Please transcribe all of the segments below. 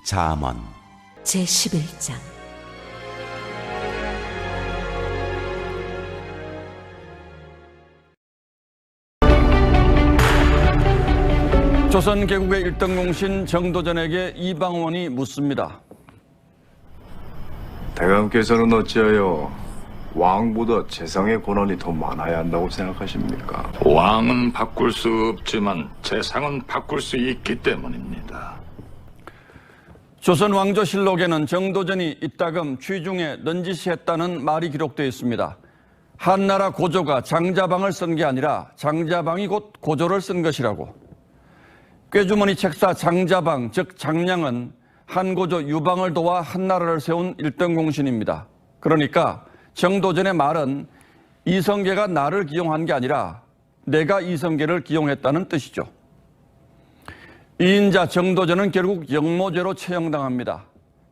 잠언 제11장 조선 개국의 1등 공신 정도전에게 이방원이 묻습니다. 대감께서는 어찌하여 왕보다 재상의 권한이 더 많아야 한다고 생각하십니까? 왕은 바꿀 수 없지만 재상은 바꿀 수 있기 때문입니다. 조선 왕조실록에는 정도전이 이따금 취중에 넌지시했다는 말이 기록되어 있습니다. 한나라 고조가 장자방을 쓴 게 아니라 장자방이 곧 고조를 쓴 것이라고. 꾀주머니 책사 장자방, 즉 장량은 한고조 유방을 도와 한나라를 세운 1등 공신입니다. 그러니까 정도전의 말은 이성계가 나를 기용한 게 아니라 내가 이성계를 기용했다는 뜻이죠. 이인자 정도전은 결국 영모죄로 처형당합니다.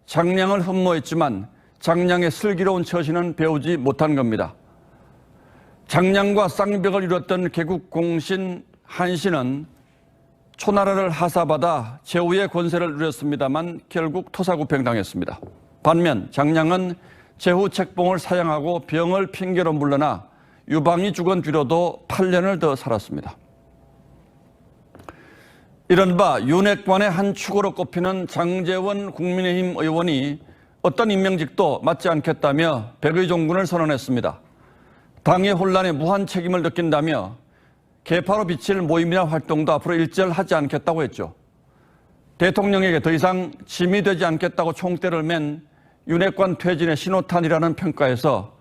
장량을 흠모했지만 장량의 슬기로운 처신은 배우지 못한 겁니다. 장량과 쌍벽을 이뤘던 개국 공신 한신은 초나라를 하사받아 제후의 권세를 누렸습니다만 결국 토사구팽당했습니다. 반면 장량은 제후 책봉을 사양하고 병을 핑계로 물러나 유방이 죽은 뒤로도 8년을 더 살았습니다. 이른바 윤핵관의 한 축으로 꼽히는 장제원 국민의힘 의원이 어떤 임명직도 맡지 않겠다며 백의종군을 선언했습니다. 당의 혼란에 무한 책임을 느낀다며 개파로 비칠 모임이나 활동도 앞으로 일절하지 않겠다고 했죠. 대통령에게 더 이상 짐이 되지 않겠다고 총대를 맨 윤핵관 퇴진의 신호탄이라는 평가에서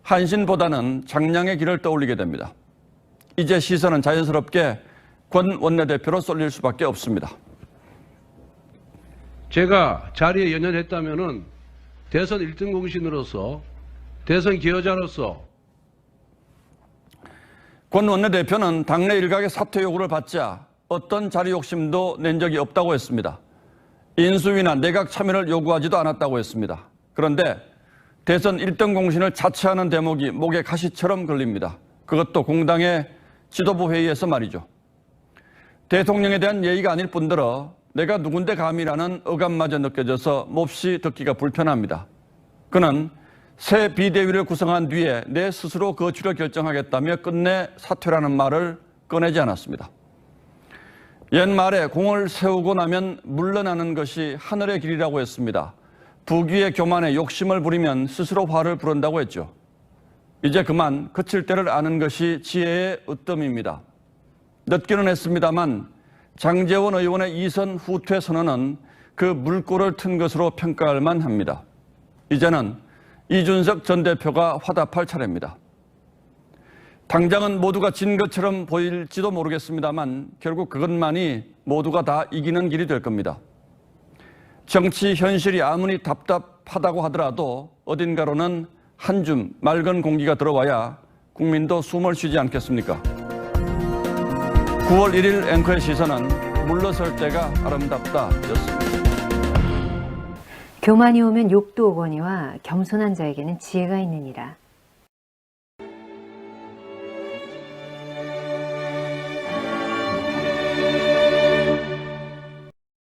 한신보다는 장량의 길을 떠올리게 됩니다. 이제 시선은 자연스럽게 권 원내대표로 쏠릴 수밖에 없습니다. 제가 자리에 연연했다면은 대선 1등 공신으로서 대선 기여자로서 권 원내대표는 당내 일각의 사퇴 요구를 받자 어떤 자리 욕심도 낸 적이 없다고 했습니다. 인수위나 내각 참여를 요구하지도 않았다고 했습니다. 그런데 대선 1등 공신을 자처하는 대목이 목에 가시처럼 걸립니다. 그것도 공당의 지도부 회의에서 말이죠. 대통령에 대한 예의가 아닐 뿐더러 내가 누군데 감히라는 어감마저 느껴져서 몹시 듣기가 불편합니다. 그는 새 비대위를 구성한 뒤에 내 스스로 거취를 결정하겠다며 끝내 사퇴라는 말을 꺼내지 않았습니다. 옛말에 공을 세우고 나면 물러나는 것이 하늘의 길이라고 했습니다. 부귀의 교만에 욕심을 부리면 스스로 화를 부른다고 했죠. 이제 그만 그칠 때를 아는 것이 지혜의 으뜸입니다. 늦기는 했습니다만 장제원 의원의 이선 후퇴 선언은 그 물꼬를 튼 것으로 평가할 만합니다. 이제는 이준석 전 대표가 화답할 차례입니다. 당장은 모두가 진 것처럼 보일지도 모르겠습니다만 결국 그것만이 모두가 다 이기는 길이 될 겁니다. 정치 현실이 아무리 답답하다고 하더라도 어딘가로는 한 줌 맑은 공기가 들어와야 국민도 숨을 쉬지 않겠습니까? 9월 1일 앵커의 시선은 물러설 때가 아름답다 였습니다. 교만이 오면 욕도 오거니와 겸손한 자에게는 지혜가 있느니라.